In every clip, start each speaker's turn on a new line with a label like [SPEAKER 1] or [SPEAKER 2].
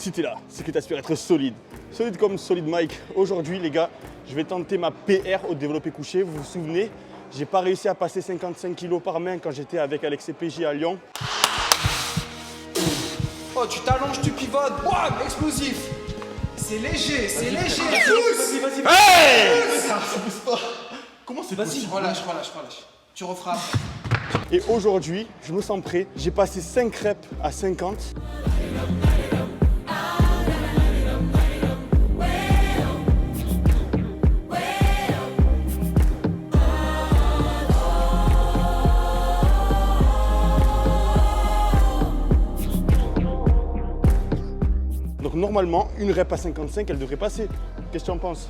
[SPEAKER 1] Si t'es là, c'est que t'aspires être solide. Solide comme Solid Mike. Aujourd'hui, les gars, je vais tenter ma PR au développé couché. Vous vous souvenez, j'ai pas réussi à passer 55 kg par main quand j'étais avec Alex CPJ à Lyon.
[SPEAKER 2] Oh, tu t'allonges, tu pivotes, bam, explosif. C'est léger, c'est léger.
[SPEAKER 1] Vas-y. Hey, ça pousse pas. Comment c'est possible?
[SPEAKER 2] Relâche. Tu referas après.
[SPEAKER 1] Et aujourd'hui, je me sens prêt. J'ai passé 5 reps à 50. Donc normalement, une rep à 55, elle devrait passer. Qu'est-ce que tu en penses?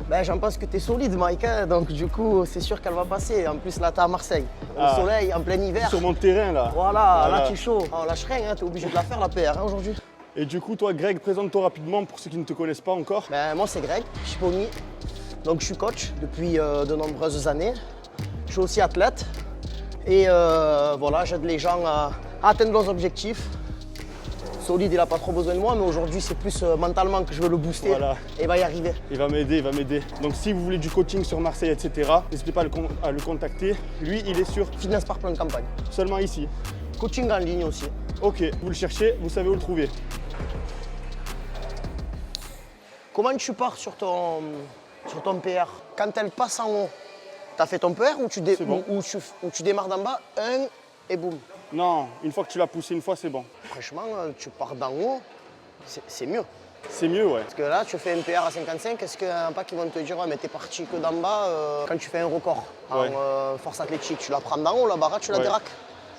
[SPEAKER 3] Ben, j'en pense que tu es solide, Mike, hein, donc du coup, c'est sûr qu'elle va passer. En plus, là, t'es à Marseille, au soleil, en plein hiver.
[SPEAKER 1] Sur mon terrain, là.
[SPEAKER 3] Voilà, là, t'es chaud. On lâche rien, hein, t'es obligé de la faire, la PR, hein, aujourd'hui.
[SPEAKER 1] Et du coup, toi, Greg, présente-toi rapidement pour ceux qui ne te connaissent pas encore.
[SPEAKER 3] Ben, moi, c'est Greg Chiponi. Donc, je suis coach depuis de nombreuses années. Je suis aussi athlète. Et voilà, j'aide les gens à atteindre leurs objectifs. Solide, il n'a pas trop besoin de moi, mais aujourd'hui, c'est plus mentalement que je veux le booster.
[SPEAKER 1] Voilà.
[SPEAKER 3] Et il va y arriver.
[SPEAKER 1] Il va m'aider. Donc, si vous voulez du coaching sur Marseille, etc., n'hésitez pas à le contacter. Lui, il est sur
[SPEAKER 3] Fitness par plan de campagne.
[SPEAKER 1] seulement ici.
[SPEAKER 3] Coaching en ligne aussi.
[SPEAKER 1] Ok, vous le cherchez, vous savez où le trouver.
[SPEAKER 3] Comment tu pars sur ton PR? Quand elle passe en haut, tu as fait ton PR ou tu démarres d'en bas, un et boum?
[SPEAKER 1] Non, une fois que tu l'as poussé une fois, c'est bon.
[SPEAKER 3] Franchement, tu pars d'en haut, c'est mieux.
[SPEAKER 1] C'est mieux, ouais.
[SPEAKER 3] Parce que là, tu fais un PR à 55, est-ce qu'il y en a pas qui vont te dire ouais, mais t'es parti que d'en bas quand tu fais un record en force athlétique, tu la prends d'en haut, la barre, tu la déraques.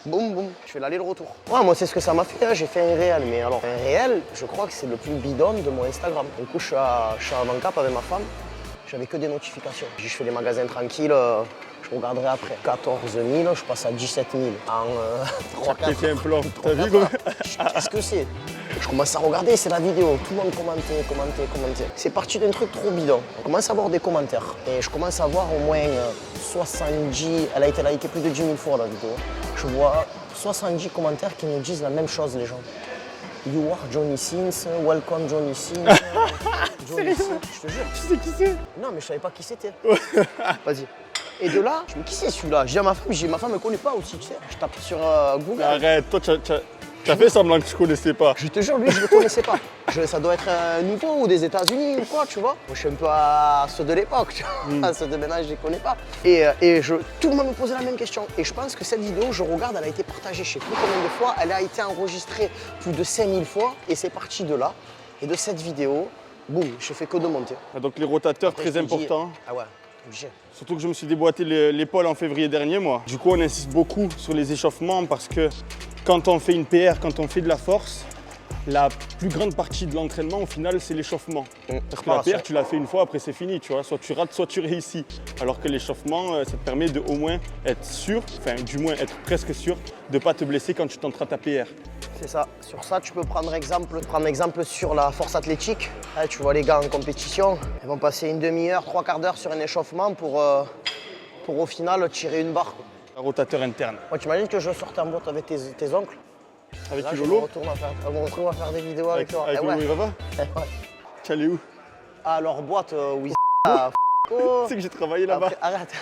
[SPEAKER 3] Boum, boum, tu fais l'aller-retour. Ouais, moi, c'est ce que ça m'a fait, hein. J'ai fait un réel. Mais alors, un réel, je crois que c'est le plus bidon de mon Instagram. Du coup, je suis à Van-Cap avec ma femme. J'avais que des notifications. Je fais les magasins tranquilles, je regarderai après. 14 000, je passe à 17 000 en 3-4
[SPEAKER 1] T'as fait un plan, t'as vu quoi?
[SPEAKER 3] Qu'est-ce que c'est? Je commence à regarder, c'est la vidéo. Tout le monde commentait. C'est parti d'un truc trop bidon. On commence à voir des commentaires. Et je commence à voir au moins 70... Elle a été likée plus de 10 000 fois la vidéo. Je vois 70 commentaires qui nous disent la même chose, les gens. You are Johnny Sins, welcome Johnny Sins. Johnny Sins, je te jure.
[SPEAKER 1] Tu sais qui c'est?
[SPEAKER 3] Non, mais je savais pas qui c'était. Vas-y. Et de là, je me dis, qui c'est celui-là? J'ai à ma femme, ma femme ne connaît pas aussi, tu sais. Je tape sur Google.
[SPEAKER 1] Arrête, toi, t'as fait semblant que je connaissais pas.
[SPEAKER 3] Je te jure, lui, je ne le connaissais pas. Ça doit être un nouveau ou des États-Unis ou quoi, tu vois. Moi, je suis un peu à ceux de l'époque, tu vois. Ceux de maintenant, je ne les connais pas. Et tout le monde me posait la même question. Et je pense que cette vidéo, je regarde, elle a été partagée, je ne sais plus combien de fois. Elle a été enregistrée plus de 5000 fois. Et c'est parti de là. Et de cette vidéo, boum, je fais que de monter.
[SPEAKER 1] Donc les rotateurs,
[SPEAKER 3] Après,
[SPEAKER 1] très
[SPEAKER 3] je me dis,
[SPEAKER 1] importants.
[SPEAKER 3] ah ouais, obligé.
[SPEAKER 1] Surtout que je me suis déboîté l'épaule en février dernier, moi. Du coup, on insiste beaucoup sur les échauffements parce que quand on fait une PR, quand on fait de la force, la plus grande partie de l'entraînement, au final, c'est l'échauffement. Parce que la PR, tu l'as fait une fois, après c'est fini, tu vois. Soit tu rates, soit tu réussis. Alors que l'échauffement, ça te permet de au moins être sûr, enfin du moins être presque sûr, de ne pas te blesser quand tu tenteras ta PR.
[SPEAKER 3] C'est ça. Sur ça, tu peux prendre exemple sur la force athlétique. Là, tu vois les gars en compétition, ils vont passer une demi-heure, 3/4 d'heure sur un échauffement pour au final tirer une barre.
[SPEAKER 1] Un rotateur interne.
[SPEAKER 3] Moi, tu imagines que je sorte en boîte avec tes oncles?
[SPEAKER 1] Avec
[SPEAKER 3] Là,
[SPEAKER 1] qui,
[SPEAKER 3] je
[SPEAKER 1] Lolo?
[SPEAKER 3] me retrouve à faire des vidéos avec toi.
[SPEAKER 1] Avec
[SPEAKER 3] Eh
[SPEAKER 1] Lolo,
[SPEAKER 3] ouais.
[SPEAKER 1] il va pas?
[SPEAKER 3] Ouais.
[SPEAKER 1] Tu es allé où?
[SPEAKER 3] À leur boîte, oui.
[SPEAKER 1] Tu sais que j'ai travaillé là-bas.
[SPEAKER 3] Arrête.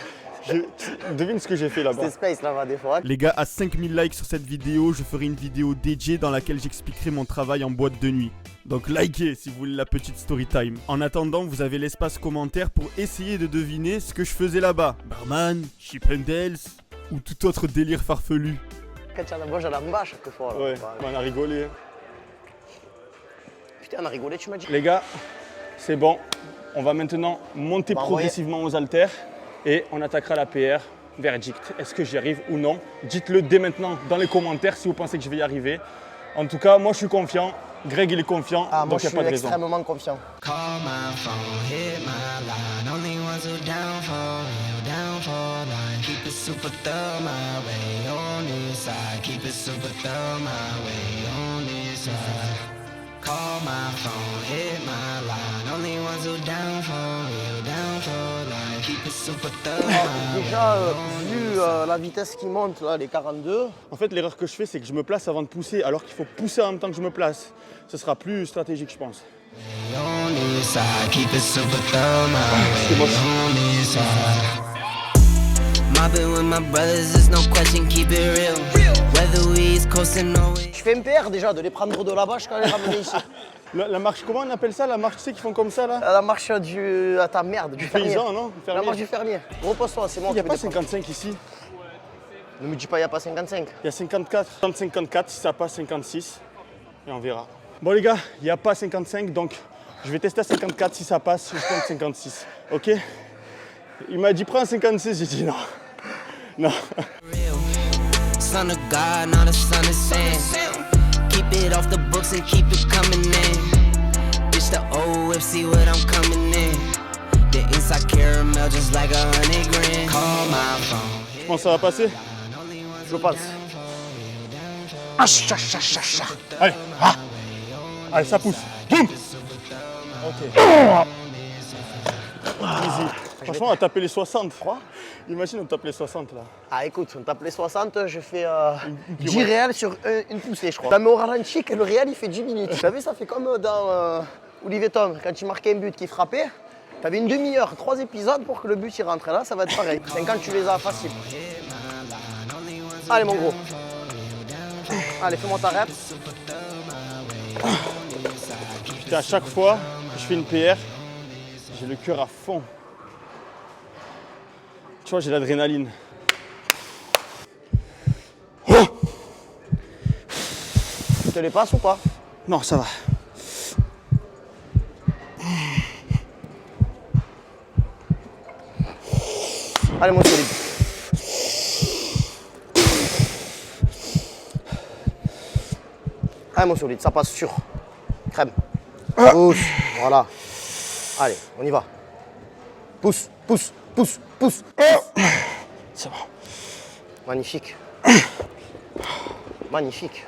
[SPEAKER 1] Devine ce que j'ai fait là-bas.
[SPEAKER 3] C'est space là-bas des fois.
[SPEAKER 4] Les gars, à 5000 likes sur cette vidéo, je ferai une vidéo dédiée dans laquelle j'expliquerai mon travail en boîte de nuit. Donc likez si vous voulez la petite story time. En attendant, vous avez l'espace commentaire pour essayer de deviner ce que je faisais là-bas. Barman, Chip and Dales ou tout autre délire farfelu.
[SPEAKER 3] Quand tu as la boîte à la bas à chaque fois. Là.
[SPEAKER 1] Ouais, on a rigolé.
[SPEAKER 3] Putain, on a rigolé, tu m'as dit.
[SPEAKER 1] Les gars, c'est bon. On va maintenant monter progressivement aux haltères et on attaquera la PR. Verdict. Est-ce que j'y arrive ou non? Dites-le dès maintenant dans les commentaires si vous pensez que je vais y arriver. En tout cas, moi je suis confiant. Greg il est confiant,
[SPEAKER 3] Ah, moi
[SPEAKER 1] donc
[SPEAKER 3] je
[SPEAKER 1] il n'y a pas
[SPEAKER 3] suis
[SPEAKER 1] de raison.
[SPEAKER 3] extrêmement confiant.
[SPEAKER 5] Call my phone, hit my line. Only ones who down for real, down for life. Keep it super thug my way on this side. Keep it super thug my way on this side. Call my phone, hit my line. Only ones who down for real, down for life. Keep it super thug my way.
[SPEAKER 3] Déjà, vu la vitesse qui monte, là, les 42,
[SPEAKER 1] En fait, l'erreur que je fais, c'est que je me place avant de pousser, alors qu'il faut pousser en même temps que je me place. Ce sera plus stratégique, je pense.
[SPEAKER 5] On this side, keep it super thug my way. On this side. Mobbing with my brothers, there's no question, keep it real. Whether we East Coast or no.
[SPEAKER 3] je fais MPR déjà, de les prendre de là-bas jusqu'à les ramener ici.
[SPEAKER 1] La marche, comment on appelle ça? La marche, tu sais, qu'ils font comme ça, là?
[SPEAKER 3] La marche du... à ta merde, du fermier.
[SPEAKER 1] Paysan, non?
[SPEAKER 3] La marche du fermier. Repose-toi, c'est bon.
[SPEAKER 1] Il n'y a
[SPEAKER 3] tu
[SPEAKER 1] pas
[SPEAKER 3] peux descendre.
[SPEAKER 1] 55 ici.
[SPEAKER 3] Ne me dis pas, il n'y a pas 55.
[SPEAKER 1] Il y a 54. 54, si ça passe 56. Et on verra. Bon, les gars, il n'y a pas 55, donc je vais tester à 54. Si ça passe, je tente 56. OK? Il m'a dit, prends 56. J'ai dit non. Non.
[SPEAKER 5] Son of God, not a son of Sam. Keep it off the books and keep it coming in. Bitch, the OFC, what I'm coming in. The inside caramel just like 100 grand. Call my phone.
[SPEAKER 1] Je pense que ça va passer.
[SPEAKER 3] Je pense.
[SPEAKER 1] Allez. Ah. Allez, ça pousse. Boum. OK. Easy. Franchement, on va taper les 60. Imagine, on tape les 60 là.
[SPEAKER 3] Ah écoute, on tape les 60, je fais 10 réels sur une poussée, je crois. Ça met au ralenti que le réel il fait 10 minutes. Vous savez, ça fait comme dans Olivier Tom, quand il marquait un but qui frappait, t'avais une demi-heure, 3 épisodes pour que le but il rentre. Là, ça va être pareil. 50, tu les as facile. Allez, mon gros. Allez, fais-moi ta rep.
[SPEAKER 1] Putain, à chaque fois que je fais une PR, j'ai le cœur à fond. Tu vois, j'ai l'adrénaline.
[SPEAKER 3] Tu te les passes ou pas?
[SPEAKER 1] Non, ça va.
[SPEAKER 3] Allez, mon solide. Allez, mon solide, ça passe sûr. Crème. Pousse. Voilà. Allez, on y va. Pousse, pousse, pousse, pousse.
[SPEAKER 1] C'est bon.
[SPEAKER 3] Magnifique. Magnifique.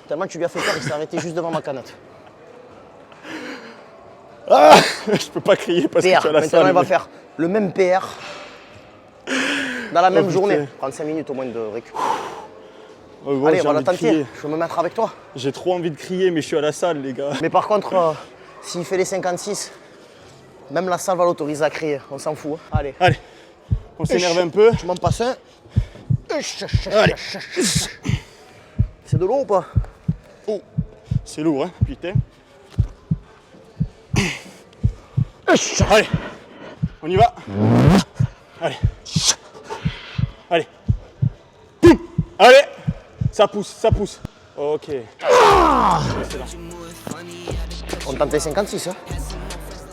[SPEAKER 3] Tellement tu lui as fait peur, il s'est arrêté juste devant ma canette.
[SPEAKER 1] Ah, je peux pas crier parce que
[SPEAKER 3] PR,
[SPEAKER 1] tu as la
[SPEAKER 3] maintenant
[SPEAKER 1] salle.
[SPEAKER 3] il va faire le même PR dans la même
[SPEAKER 1] putain.
[SPEAKER 3] journée. 35 minutes au moins de récup.
[SPEAKER 1] Oh, ouais,
[SPEAKER 3] Allez,
[SPEAKER 1] j'ai
[SPEAKER 3] on va
[SPEAKER 1] envie
[SPEAKER 3] la
[SPEAKER 1] de crier.
[SPEAKER 3] tenter. Je veux me mettre avec toi.
[SPEAKER 1] J'ai trop envie de crier, mais je suis à la salle, les gars.
[SPEAKER 3] Mais par contre, s'il fait les 56, même la salle va l'autoriser à crier. On s'en fout. Hein. Allez.
[SPEAKER 1] Allez, on s'énerve un peu.
[SPEAKER 3] Je m'en passe un.
[SPEAKER 1] Allez.
[SPEAKER 3] C'est de l'eau ou pas?
[SPEAKER 1] Oh, c'est lourd, hein, putain. Allez, on y va. Allez. Allez. Boum. Allez. Ça pousse, ça pousse. Ok.
[SPEAKER 3] On tente les 56. Hein.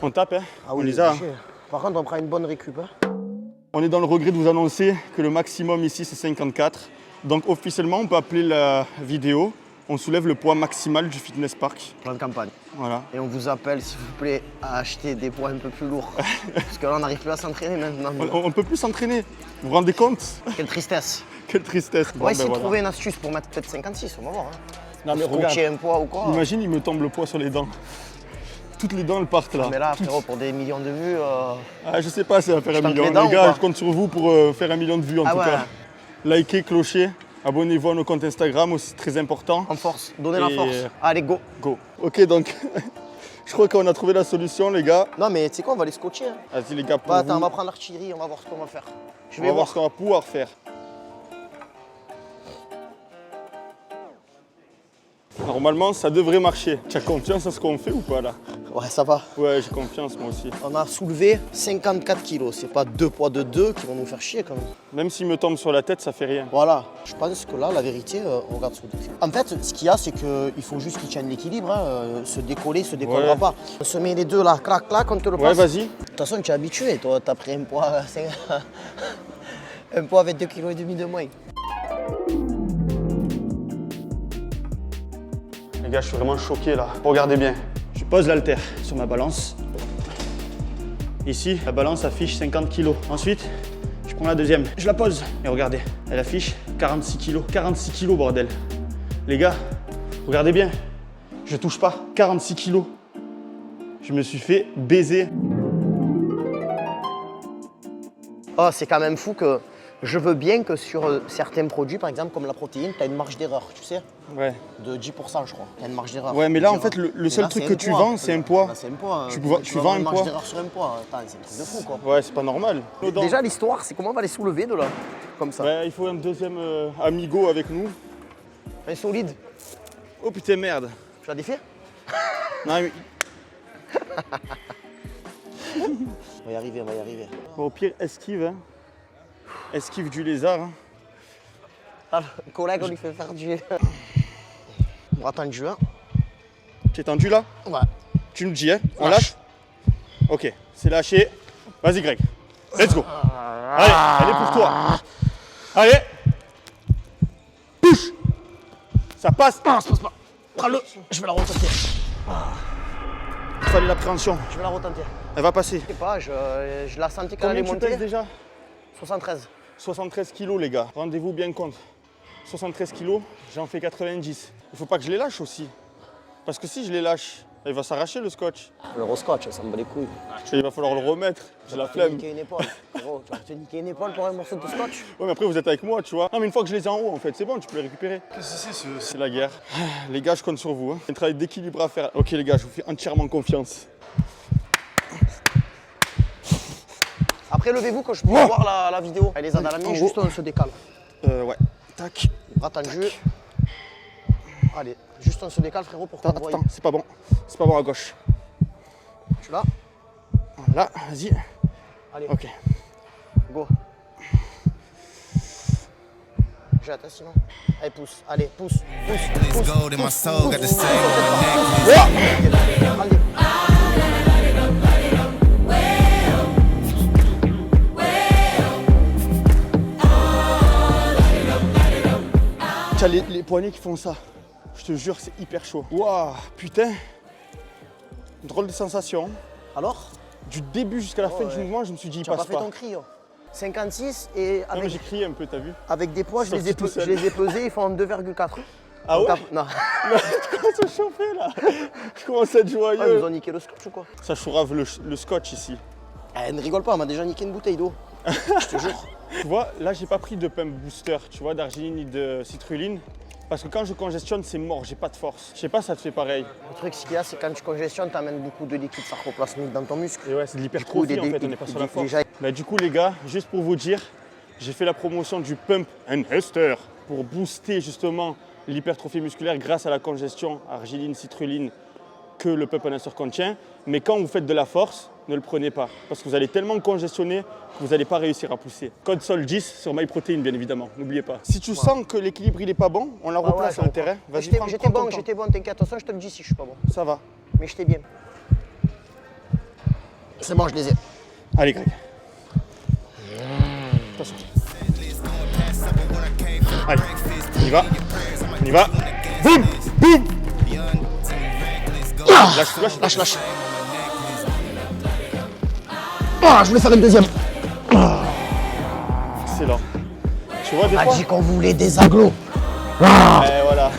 [SPEAKER 1] On tape, hein.
[SPEAKER 3] Ah oui,
[SPEAKER 1] on les a.
[SPEAKER 3] obligé. Par contre, on prend une bonne récup. Hein.
[SPEAKER 1] On est dans le regret de vous annoncer que le maximum ici, c'est 54. Donc officiellement, on peut appeler la vidéo « On soulève le poids maximal du fitness park
[SPEAKER 3] Plan de campagne. ».
[SPEAKER 1] Voilà.
[SPEAKER 3] Et on vous appelle, s'il vous plaît, à acheter des poids un peu plus lourds. Parce que là, on n'arrive plus à s'entraîner maintenant.
[SPEAKER 1] On ne peut plus s'entraîner. Vous vous rendez compte?
[SPEAKER 3] Quelle tristesse.
[SPEAKER 1] Quelle tristesse.
[SPEAKER 3] On va essayer de
[SPEAKER 1] voilà.
[SPEAKER 3] trouver une astuce pour mettre peut-être 56, on va voir. Hein.
[SPEAKER 1] Non, mais
[SPEAKER 3] Coacher
[SPEAKER 1] regarde,
[SPEAKER 3] un poids ou quoi.
[SPEAKER 1] imagine, il me tombe le poids sur les dents. Toutes les dents, elles partent là.
[SPEAKER 3] Mais là, frérot, pour des millions de vues.
[SPEAKER 1] Ah, je sais pas si ça va faire
[SPEAKER 3] Je
[SPEAKER 1] un
[SPEAKER 3] tente
[SPEAKER 1] million.
[SPEAKER 3] les dents
[SPEAKER 1] Les
[SPEAKER 3] ou
[SPEAKER 1] gars,
[SPEAKER 3] pas
[SPEAKER 1] je compte sur vous pour faire 1 million de vues en
[SPEAKER 3] Ah
[SPEAKER 1] tout
[SPEAKER 3] ouais.
[SPEAKER 1] cas. Likez, clocher, abonnez-vous à nos comptes Instagram aussi, c'est très important.
[SPEAKER 3] En force, donnez la
[SPEAKER 1] Et-
[SPEAKER 3] force. Allez, go.
[SPEAKER 1] Go. Ok, donc, je crois qu'on a trouvé la solution, les gars.
[SPEAKER 3] Non, mais tu sais quoi, on va les scotcher. Hein.
[SPEAKER 1] Vas-y, les gars, pour
[SPEAKER 3] Bah, attends, on
[SPEAKER 1] vous,
[SPEAKER 3] va prendre l'artillerie, on va voir ce qu'on va faire. Je
[SPEAKER 1] on
[SPEAKER 3] vais
[SPEAKER 1] va voir
[SPEAKER 3] voir.
[SPEAKER 1] ce qu'on va pouvoir faire. Normalement, ça devrait marcher. Tu as confiance en ce qu'on fait ou pas là?
[SPEAKER 3] Ouais, ça va.
[SPEAKER 1] Ouais, j'ai confiance moi aussi.
[SPEAKER 3] On a soulevé 54 kilos. C'est pas 2 poids de 2 qui vont nous faire chier quand même.
[SPEAKER 1] Même s'il me tombe sur la tête, ça fait rien.
[SPEAKER 3] Voilà. Je pense que là, la vérité, on regarde ce que en fait, ce qu'il y a, c'est qu'il faut juste qu'ils tiennent l'équilibre. Hein. Se décoller, se décollera
[SPEAKER 1] Ouais.
[SPEAKER 3] pas. On se met les deux là, clac, clac, on te le
[SPEAKER 1] Ouais,
[SPEAKER 3] passe.
[SPEAKER 1] vas-y.
[SPEAKER 3] De toute façon, tu es habitué. Toi, t'as pris un poids, un poids avec 2,5 kg de moins.
[SPEAKER 1] Les gars, je suis vraiment choqué là. Regardez bien. Je pose l'haltère sur ma balance. Ici, la balance affiche 50 kg. Ensuite, je prends la deuxième. Je la pose. Et regardez, elle affiche 46 kg. 46 kg, bordel. Les gars, regardez bien. Je touche pas. 46 kg. Je me suis fait baiser.
[SPEAKER 3] Oh, c'est quand même fou que je veux bien que sur certains produits, par exemple comme la protéine, tu as une marge d'erreur, tu sais,
[SPEAKER 1] Ouais.
[SPEAKER 3] de 10%, je crois. Tu as une marge d'erreur.
[SPEAKER 1] Ouais, mais là, en fait, le seul truc que tu vends, c'est un poids.
[SPEAKER 3] Là, c'est un poids.
[SPEAKER 1] Tu
[SPEAKER 3] vas
[SPEAKER 1] vends
[SPEAKER 3] avoir
[SPEAKER 1] un
[SPEAKER 3] une marge
[SPEAKER 1] poids.
[SPEAKER 3] d'erreur sur un poids. Attends, c'est un truc de fou, quoi.
[SPEAKER 1] Ouais, c'est pas normal.
[SPEAKER 3] Déjà, l'histoire, c'est comment on va les soulever de là, comme ça.
[SPEAKER 1] Ouais, il faut un deuxième amigo avec nous.
[SPEAKER 3] Un solide.
[SPEAKER 1] Oh putain, merde.
[SPEAKER 3] Tu l'as défait?
[SPEAKER 1] Non, mais...
[SPEAKER 3] On va y arriver, on va y arriver.
[SPEAKER 1] Bon, au pire, esquive. Hein. Esquive du lézard. Hein.
[SPEAKER 3] Ah, le collègue, on lui fait faire du... Bras tendu, hein.
[SPEAKER 1] Tu es tendu là?
[SPEAKER 3] Ouais.
[SPEAKER 1] Tu me dis, hein? On lâche? Ok, c'est lâché. Vas-y, Greg. Let's go. Allez, elle est pour toi. Allez. Push. Ça passe.
[SPEAKER 3] Non, ça passe pas. Prends-le, je vais la retenter.
[SPEAKER 1] Il fallait l'appréhension.
[SPEAKER 3] Je vais la retenter.
[SPEAKER 1] Elle va passer.
[SPEAKER 3] Je sais pas, je la sentais quand elle
[SPEAKER 1] Combien
[SPEAKER 3] est
[SPEAKER 1] tu pèses
[SPEAKER 3] montée.
[SPEAKER 1] déjà?
[SPEAKER 3] 73.
[SPEAKER 1] 73 kilos, les gars. Rendez-vous bien compte. 73 kilos, j'en fais 90. Il faut pas que je les lâche aussi. Parce que si je les lâche, il va s'arracher le scotch.
[SPEAKER 3] L'Euroscotch, ça me bat les couilles.
[SPEAKER 1] Il va falloir le remettre. J'ai la
[SPEAKER 3] Tu vas te
[SPEAKER 1] flemme.
[SPEAKER 3] niquer une épaule. Gros, tu vas te niquer une épaule pour un morceau de scotch.
[SPEAKER 1] Ouais, mais après, vous êtes avec moi, tu vois. Non, mais une fois que je les ai en haut, en fait, c'est bon, tu peux les récupérer.
[SPEAKER 2] Qu'est-ce que c'est ce...
[SPEAKER 1] C'est la guerre. Les gars, je compte sur vous. Hein. Il y a un travail d'équilibre à faire. Ok, les gars, je vous fais entièrement confiance.
[SPEAKER 3] Après, levez-vous que je puisse voir la vidéo. Elle les a dans la main,
[SPEAKER 1] En
[SPEAKER 3] juste
[SPEAKER 1] gros.
[SPEAKER 3] on se décale.
[SPEAKER 1] Ouais. Tac.
[SPEAKER 3] Bras tendu. Allez, juste on se décale, frérot, pour qu'on voie.
[SPEAKER 1] Attends, c'est pas bon. C'est pas bon à gauche.
[SPEAKER 3] Tu l'as?
[SPEAKER 1] Là, vas-y.
[SPEAKER 3] Allez,
[SPEAKER 1] Ok.
[SPEAKER 3] go. Jette, hein, sinon. Allez, pousse. Allez, pousse. Pousse.
[SPEAKER 5] Gold in my soul, got the same on the necklace.
[SPEAKER 3] Allez.
[SPEAKER 1] T'as les poignets qui font ça. Je te jure, c'est hyper chaud. Waouh, putain. Drôle de sensation.
[SPEAKER 3] Alors?
[SPEAKER 1] Du début jusqu'à la fin
[SPEAKER 3] ouais.
[SPEAKER 1] du mouvement, je me suis dit, il
[SPEAKER 3] Tu n'as
[SPEAKER 1] passe
[SPEAKER 3] pas fait
[SPEAKER 1] pas.
[SPEAKER 3] ton cri, 56 et
[SPEAKER 1] Non, mais
[SPEAKER 3] avec,
[SPEAKER 1] j'ai crié un peu, t'as vu?
[SPEAKER 3] avec des poids, je
[SPEAKER 1] Sorti
[SPEAKER 3] les, ai
[SPEAKER 1] tout seul.
[SPEAKER 3] je les ai pesés, ils font 2,4.
[SPEAKER 1] Ah ouais?
[SPEAKER 3] Non.
[SPEAKER 1] Tu commences à chauffer là. Je commence à être
[SPEAKER 3] Ah, ils
[SPEAKER 1] joyeux.
[SPEAKER 3] nous ont niqué le scotch ou quoi?
[SPEAKER 1] Ça chourave le scotch ici.
[SPEAKER 3] Eh, ne rigole pas, on m'a déjà niqué une bouteille d'eau. Je te jure.
[SPEAKER 1] Tu vois, là, j'ai pas pris de pump booster, tu vois, d'arginine ni de citrulline. Parce que quand je congestionne, c'est mort, j'ai pas de force. Je sais pas, ça te fait pareil.
[SPEAKER 3] Le truc, ce qu'il y a, c'est quand tu congestionnes, tu amènes beaucoup de liquide sarcoplasmique dans ton muscle.
[SPEAKER 1] Et ouais, c'est de
[SPEAKER 3] Du
[SPEAKER 1] l'hypertrophie
[SPEAKER 3] coup,
[SPEAKER 1] en fait, on n'est pas sur la force.
[SPEAKER 3] déjà-
[SPEAKER 1] Bah, du coup, les gars, juste pour vous dire, j'ai fait la promotion du Pump Enhanced pour booster justement l'hypertrophie musculaire grâce à la congestion argiline, citrulline que le Pump Enhanced contient. Mais quand vous faites de la force, ne le prenez pas. Parce que vous allez tellement congestionner que vous n'allez pas réussir à pousser. Code SOL10 sur MyProtein, bien évidemment, n'oubliez pas. Si tu sens que l'équilibre il est pas bon, on la
[SPEAKER 3] Ah
[SPEAKER 1] replace
[SPEAKER 3] ouais,
[SPEAKER 1] sur le terrain. Vas-y,
[SPEAKER 3] J'étais
[SPEAKER 1] prends ton temps.
[SPEAKER 3] j'étais bon, t'inquiète. Attention, je te le dis si je suis pas bon.
[SPEAKER 1] Ça va.
[SPEAKER 3] Mais j'étais bien. C'est bon, je les ai.
[SPEAKER 1] Allez, Greg. Attention. Allez, on y va. On y va. Boum, boum. Lâche.
[SPEAKER 3] Lâche. Ah, je voulais faire une deuxième.
[SPEAKER 1] Excellent. Tu vois, des
[SPEAKER 3] On a
[SPEAKER 1] fois.
[SPEAKER 3] dit qu'on voulait des agglos.
[SPEAKER 1] Eh, voilà.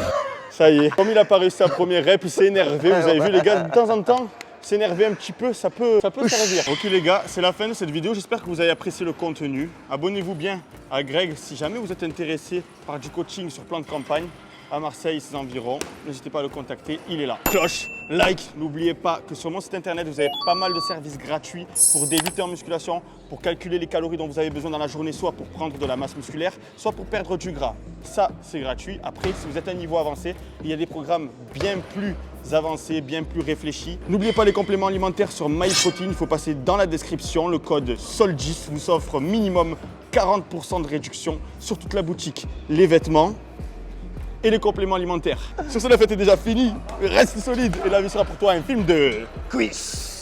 [SPEAKER 1] Ça y est. Comme il a pas réussi sa première rep, il s'est énervé. Vous avez vu, les gars, de temps en temps, s'énerver un petit peu, ça peut servir. Ok, les gars, c'est la fin de cette vidéo. J'espère que vous avez apprécié le contenu. Abonnez-vous bien à Greg si jamais vous êtes intéressé par du coaching sur plan de campagne à Marseille et ses environs. N'hésitez pas à le contacter, il est là. Cloche, like, n'oubliez pas que sur mon site internet, vous avez pas mal de services gratuits pour débuter en musculation, pour calculer les calories dont vous avez besoin dans la journée, soit pour prendre de la masse musculaire, soit pour perdre du gras. Ça, c'est gratuit. Après, si vous êtes à un niveau avancé, il y a des programmes bien plus avancés, bien plus réfléchis. N'oubliez pas les compléments alimentaires sur MyProtein. Il faut passer dans la description. Le code SOL10 vous offre minimum 40% de réduction sur toute la boutique. Les vêtements et les compléments alimentaires. Sur ce, la fête est déjà finie. Reste solide et la vie sera pour toi un film de
[SPEAKER 3] Quiz.